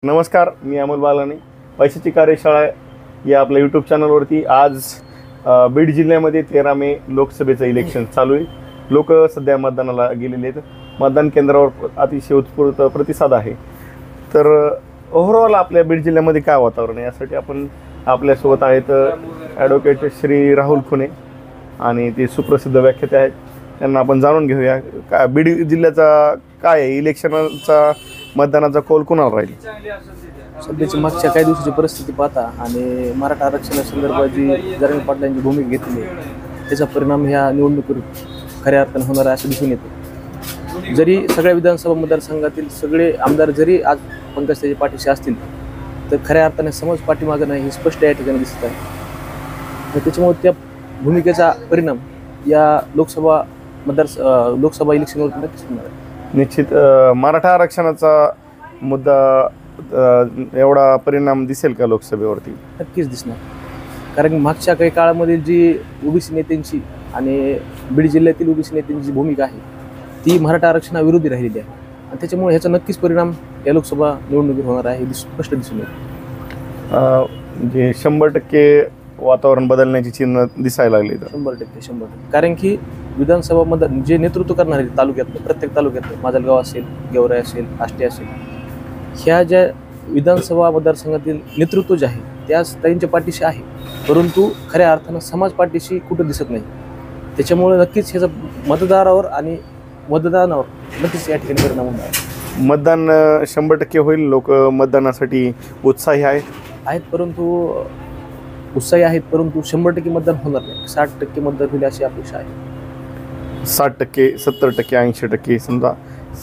नमस्कार, मी अमोल बालाने. पैशाची कार्यशाळा या आपल्या यूट्यूब चॅनलवरती आज बीड जिल्ह्यामध्ये 13 मे लोकसभेचं इलेक्शन चालू आहे. लोक सध्या मतदानाला गेलेले आहेत. मतदान केंद्रावर अतिशय उत्स्फूर्त प्रतिसाद आहे. तर ओव्हरऑल आपल्या बीड जिल्ह्यामध्ये काय वातावरण आहे यासाठी आपण आपल्यासोबत आहेत ॲडव्होकेट श्री राहुल खुने आणि ते सुप्रसिद्ध व्याख्याते आहेत. त्यांना आपण जाणून घेऊया का बीड जिल्ह्याचा काय आहे, इलेक्शनचा मतदानाचा कौल कोणाला राहील. सध्याची मागच्या काही दिवसाची परिस्थिती पाहता आणि मराठा आरक्षणासंदर्भात जी जरांगे पाटलांची भूमिका घेतली त्याचा परिणाम ह्या निवडणुकीवर खऱ्या अर्थाने होणार आहे असं दिसून येते. जरी सगळ्या विधानसभा मतदारसंघातील सगळे आमदार जरी आज पंकजताईच्या पाठीशी असतील तर खऱ्या अर्थाने समाज पाठीमागं नाही हे स्पष्ट या ठिकाणी दिसत आहे. आणि त्याच्यामुळे त्या भूमिकेचा परिणाम या लोकसभा इलेक्शनवरती नक्कीच होणार आहे. निश्चित मराठा आरक्षणाचा मुद्दा एवढा परिणाम दिसेल का लोकसभेवरती? नक्कीच दिसणार. कारण मागच्या काही काळामध्ये जी ओबीसी नेत्यांची आणि बीड जिल्ह्यातील ओबीसी नेत्यांची जी भूमिका आहे ती मराठा आरक्षणाविरोधी राहिलेली आहे आणि त्याच्यामुळे ह्याचा नक्कीच परिणाम या लोकसभा निवडणुकीत होणार आहे हे स्पष्ट दिसून येईल. जे 100% वातावरण बदलण्याची चिन्ह दिसायला लागली. 100%. कारण की विधानसभा मतदार जे नेतृत्व करणार आहे तालुक्यातलं, प्रत्येक तालुक्यातलं, माजलगाव असेल, गेवराई असेल, आष्टी असेल, ह्या ज्या विधानसभा मतदारसंघातील नेतृत्व जे आहे त्याच त्यांच्या पाठीशी आहे, परंतु खऱ्या अर्थानं समाज पाठीशी कुठं दिसत नाही. त्याच्यामुळे नक्कीच ह्याचा मतदारावर आणि मतदानावर नक्कीच या ठिकाणी परिणाम होणार आहे. मतदान 100% होईल. लोक मतदानासाठी उत्साही आहेत, परंतु उत्साही आहेत, परंतु 100% मतदान होणार नाही. 60% मतदान होईल अशी अपेक्षा आहे. 60%, 70%, 80%,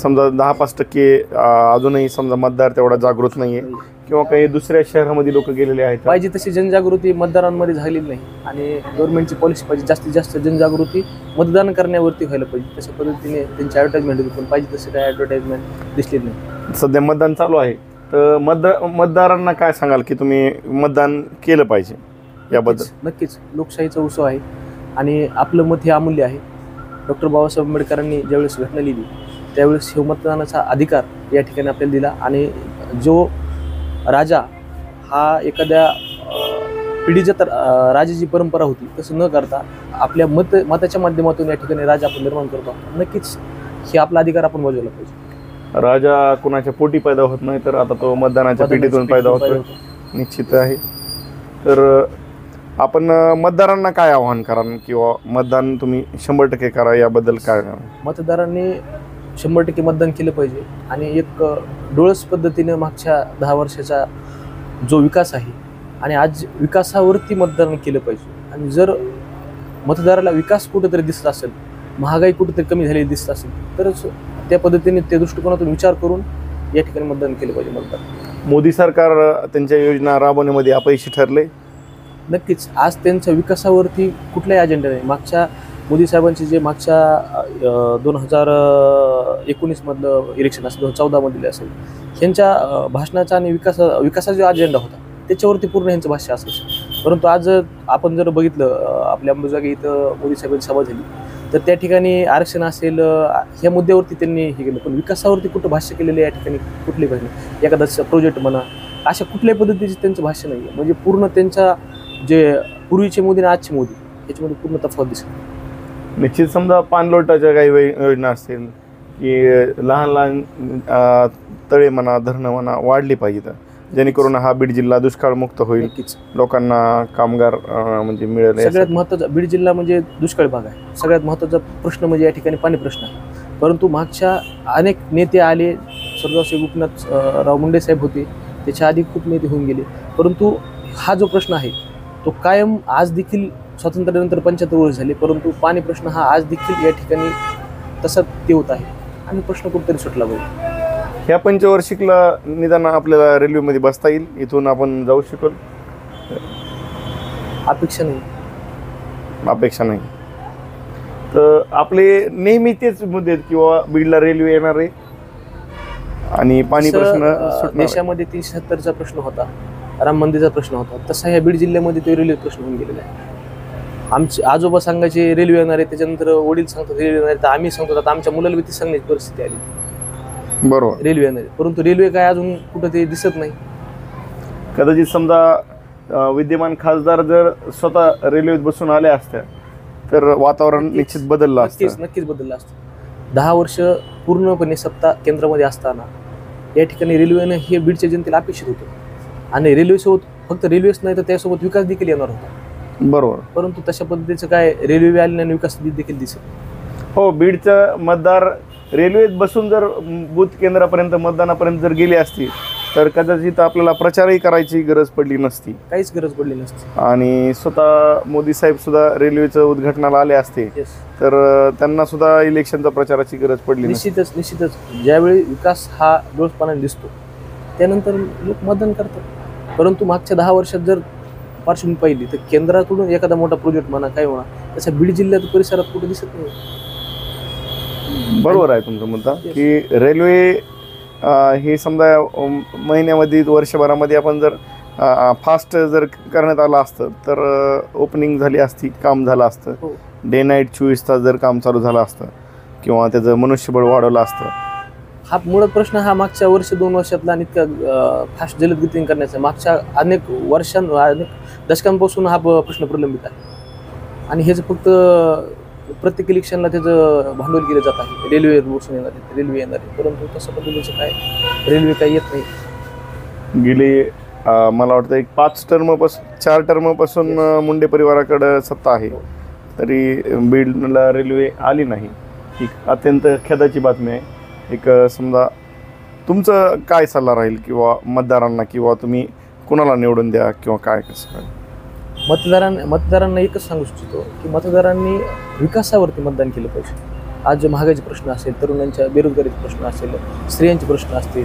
समजा 10-5% अजूनही समजा मतदार तेवढा जागृत नाहीये किंवा काही दुसऱ्या शहरामध्ये लोक गेलेले आहेत. पाहिजे तशी जनजागृती मतदारांमध्ये झालेली नाही आणि गव्हर्नमेंटची पॉलिसी पाहिजे जास्तीत जास्त जनजागृती मतदान करण्यावरती व्हायला पाहिजे. तशा पद्धतीने त्यांची ॲडव्हर्टाईजमेंट होती, पण पाहिजे तसे काही ॲडव्हर्टाईजमेंट दिसली नाही. सध्या मतदान चालू आहे, तर मतदारांना काय सांगाल की तुम्ही मतदान केलं पाहिजे याबद्दल? नक्कीच लोकशाहीचा उत्सव आहे आणि आपलं मत हे अमूल्य आहे. डॉक्टर बाबासाहेब आंबेडकरांनी ज्यावेळेस घटना लिहिली त्यावेळेस हे मतदानाचा अधिकार या ठिकाणी आपल्याला दिला आणि जो राजा हा एखाद्या पिढीच्या तर राजाची परंपरा होती तसं न करता आपल्या मताच्या माध्यमातून या ठिकाणी राजा आपण निर्माण करतो. नक्कीच हे आपला अधिकार आपण बजावला पाहिजे. राजा कुणाच्या पोटी पैदा होत नाही, तर आता तो मतदानाच्या पिढीतून पैदा होतो. निश्चित आहे. तर आपण मतदारांना काय आवाहन कराल किंवा मतदान तुम्ही 100% करा याबद्दल काय? मतदारांनी 100% मतदान केलं पाहिजे आणि एक डोळस पद्धतीने मागच्या 10 वर्षाचा जो विकास आहे आणि आज विकासावरती मतदान केलं पाहिजे. आणि जर मतदाराला विकास कुठेतरी दिसत असेल, महागाई कुठेतरी कमी झालेली दिसत असेल तरच त्या पद्धतीने त्या दृष्टिकोनातून विचार करून या ठिकाणी मतदान केलं पाहिजे. मतदान मोदी सरकार त्यांच्या योजना राबवण्यामध्ये अपयशी ठरले. नक्कीच आज त्यांच्या विकासावरती कुठलाही अजेंडा नाही. मागच्या मोदी साहेबांचे जे मागच्या 2019 मधलं इलेक्शन असेल, 2014 मधले असेल, ह्यांच्या भाषणाचा आणि विकासाचा जो अजेंडा होता त्याच्यावरती पूर्ण ह्यांचं भाष्य असायचं. परंतु आज आपण जर बघितलं आपल्या अंबाजोगाई इथं मोदी साहेबांची सभा झाली तर त्या ठिकाणी आरक्षण असेल ह्या मुद्द्यावरती त्यांनी हे केलं, पण विकासावरती कुठं भाष्य केलेलं या ठिकाणी कुठलेही भाषण, एखादा प्रोजेक्ट म्हणा, अशा कुठल्याही पद्धतीचे त्यांचं भाष्य नाही आहे. म्हणजे पूर्ण त्यांच्या जे पूर्वीचे मोदी आणि आजचे मोदी याच्यामध्ये पूर्ण तफावत दिसत. निश्चित समजा पाणलोटाच्या काही योजना असतील की लहान लहान तळे म्हणा, धरणं म्हणा वाढली पाहिजे जेणेकरून हा बीड जिल्हा दुष्काळमुक्त होईल. नक्कीच लोकांना कामगार म्हणजे मिळेल. सगळ्यात महत्त्वाचा बीड जिल्हा म्हणजे दुष्काळी भाग आहे. सगळ्यात महत्त्वाचा प्रश्न म्हणजे या ठिकाणी पाणी प्रश्न आहे. परंतु मागच्या अनेक नेते आले, स्वर्गीय गोपीनाथराव मुंडे साहेब होते, त्याच्या आधी खूप नेते होऊन गेले, परंतु हा जो प्रश्न आहे तो कायम आज देखील स्वातंत्र्यानंतर 75 वर्ष झाले, परंतु पाणी प्रश्न हा आज देखील या ठिकाणी तसा ते होत आहे आणि प्रश्न कुठेतरी सुटला पाहिजे. ह्या पंचवार्षिकला निदान आपल्याला रेल्वेमध्ये बसता येईल, इथून आपण जाऊ शकतो? अपेक्षा नाही. तर आपले नेहमी तेच मुद्दे आहेत किंवा बीडला रेल्वे येणार आहे आणि पाणी प्रश्न सुटणार. देशामध्ये 370चा प्रश्न होता, राम मंदिरचा प्रश्न होता, तसा ह्या बीड जिल्ह्यामध्ये तो रेल्वे प्रश्न होऊन गेलेला आहे. आमचे आजोबा सांगायचे रेल्वे येणार आहे, त्याच्यानंतर वडील सांगतात रेल्वे येणार आहे, तर आम्ही सांगतो आता आमच्या मुलाला भीती सांगण्याची परिस्थिती आली. बरोबर. रेल्वे येणार आहे. परंतु रेल्वे काय अजून कुठं ते दिसत नाही. कदाचित समजा विद्यमान खासदार जर स्वतः रेल्वेत बसून आले असत्या तर वातावरण निश्चित बदललं असतं. नक्कीच बदललं असतं. 10 वर्ष पूर्णपणे सत्ता केंद्रामध्ये असताना या ठिकाणी रेल्वेनं हे बीडच्या जनतेला अपेक्षित होतं आणि रेल्वेसोबत फक्त रेल्वेच नाही तर त्यासोबत विकास देखील येणार होता. बरोबर. परंतु तशा पद्धतीचं काय रेल्वे आले नाही, विकास देखील दिसत. हो, बीडचं मतदार रेल्वेत बसून जर बूथ केंद्रापर्यंत मतदानापर्यंत जर गेले असती तर कदाचित आपल्याला प्रचारही करायची गरज पडली नसती, काहीच गरज पडली नसती. आणि स्वतः मोदी साहेब सुद्धा रेल्वेचं उद्घाटनाला आले असते तर त्यांना सुद्धा इलेक्शनचा प्रचाराची गरज पडली नसती. निश्चितच ज्यावेळी विकास हा डोळसपणाने दिसतो त्यानंतर लोक मतदान करतात. परंतु मागच्या 10 वर्षात जर पार्श्वभूमी पाहिली तर केंद्राकडून एखादा मोठा प्रोजेक्ट म्हणा काय म्हणा त्याचा बीड जिल्ह्यात परिसरात कुठे दिसत नाही. बरोबर आहे तुमचा मुद्दा की रेल्वे हे समजा महिन्यामध्ये वर्षभरामध्ये आपण जर फास्ट जर करण्यात आलं असतं तर ओपनिंग झाली असती, काम झालं असतं. डे नाईट 24 तास जर काम चालू झालं असतं किंवा त्याचं मनुष्यबळ वाढवलं असतं. हा मुळात प्रश्न हा मागच्या 1-2 वर्षातला आणि इतका फास्ट जलद गतीने करण्याचा मागच्या अनेक दशकांपासून हा प्रश्न प्रलंबित आहे आणि हेच फक्त प्रत्येक इलेक्शनला त्याचं भांडवल केलं जात आहे. रेल्वे बसून येणार आहे, रेल्वे येणार आहे, परंतु तसं पद्धतीचं काय रेल्वे काही येत नाही. गेली मला वाटतं एक 4 टर्मपासून मुंडे परिवाराकडं सत्ता आहे तरी बीडला रेल्वे आली नाही. ही अत्यंत खेदाची बातमी आहे. एक समजा तुमचं काय सल्ला राहील किंवा मतदारांना किंवा तुम्ही कुणाला निवडून द्या किंवा काय कसं काय? मतदारांना एकच सांगू इच्छितो की मतदारांनी विकासावरती मतदान केलं पाहिजे. आज जे महागाईचे प्रश्न असेल, तरुणांच्या बेरोजगारीचे प्रश्न असेल, स्त्रियांचे प्रश्न असतील,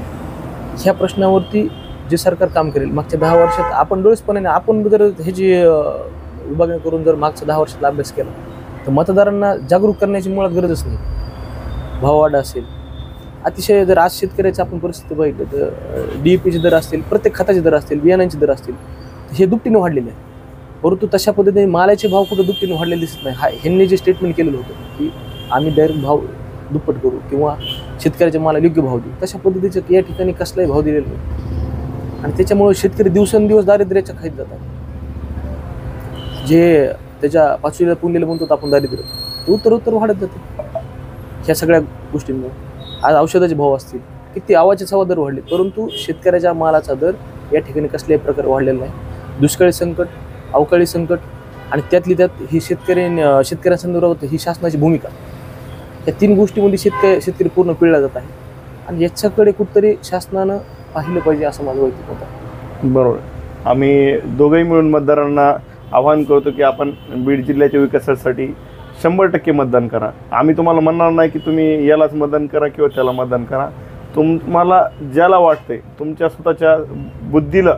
ह्या प्रश्नावरती जे सरकार काम करेल मागच्या 10 वर्षात आपण डोळसपणाने आपण जर ह्याची विभागणी करून जर मागच्या 10 वर्षातला अभ्यास केला तर मतदारांना जागरूक करण्याची मुळात गरजच नाही. भाववाढ असेल, अतिशय जर आज शेतकऱ्याची आपण परिस्थिती बघितली तर DAPचे दर असतील, प्रत्येक खताचे दर असतील, बियाणांचे दर असतील, हे दुपटीने वाढलेले आहे. परंतु तशा पद्धतीने मालाचे भाव कुठं दुपटीने वाढलेले दिसत नाही. ह्यांनी जे स्टेटमेंट केलेलं होतं की आम्ही डायरेक्ट भाव दुप्पट करू किंवा शेतकऱ्याच्या मालाला योग्य भाव देऊ, तशा पद्धतीचं या ठिकाणी कसलाही भाव दिलेला नाही आणि त्याच्यामुळे शेतकरी दिवसेंदिवस दारिद्र्याच्या खाईत जातात. जे त्याच्या पाचवीला पुणलेलं म्हणतो आपण दारिद्र्य, ते उत्तर वाढत जाते ह्या सगळ्या गोष्टींमुळे. आज औषधाचे भाव असतील, किती आवाचे सव्वा दर वाढले, परंतु शेतकऱ्याच्या मालाचा दर या ठिकाणी कसल्याही प्रकारे वाढलेला नाही. दुष्काळी संकट, अवकाळी संकट आणि त्यातली त्यात ही शेतकऱ्यांसंदर्भात ही शासनाची भूमिका, या 3 गोष्टींमध्ये शेतकरी पूर्ण पिळला जात आहे आणि याच्याकडे कुठतरी शासनानं पाहिलं पाहिजे असं माझं वैयक्तिक मत आहे. बरोबर. आम्ही दोघंही मिळून मतदारांना आवाहन करतो की आपण बीड जिल्ह्याच्या विकासासाठी 100% मतदान करा. आम्ही तुम्हाला म्हणणार नाही की तुम्ही यालाच मतदान करा किंवा त्याला मतदान करा. तुम्हाला ज्याला वाटते, तुमच्या स्वतःच्या बुद्धीला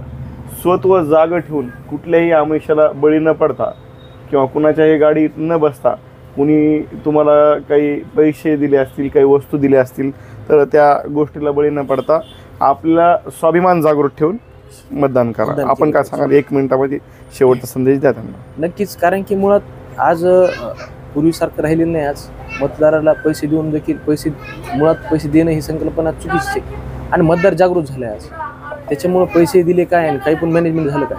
स्वत्व जागं ठेवून कुठल्याही आमिषाला बळी न पडता किंवा कुणाच्याही गाडीत न बसता, कुणी तुम्हाला काही पैसे दिले असतील, काही वस्तू दिल्या असतील तर त्या गोष्टीला बळी न पडता आपला स्वाभिमान जागृत ठेवून मतदान करा. आपण काय सांगाल 1 मिनिटामध्ये शेवटचा संदेश द्या त्यांना? नक्कीच, कारण की मुळात आज पूर्वीसारखं राहिलेलं नाही. आज मतदाराला पैसे देऊन देखील पैसे देणं ही संकल्पना चुकीची आहे आणि मतदार जागृत झाले आज. त्याच्यामुळं पैसे दिले काय आणि काही पण मॅनेजमेंट झालं काय,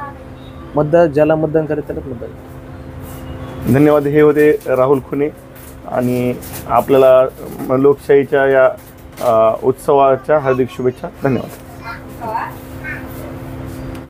मतदार ज्याला मतदान करायचं त्यालाच मतदान. धन्यवाद. हे होते राहुल खुने आणि आपल्याला लोकशाहीच्या या उत्सवाच्या हार्दिक शुभेच्छा. धन्यवाद.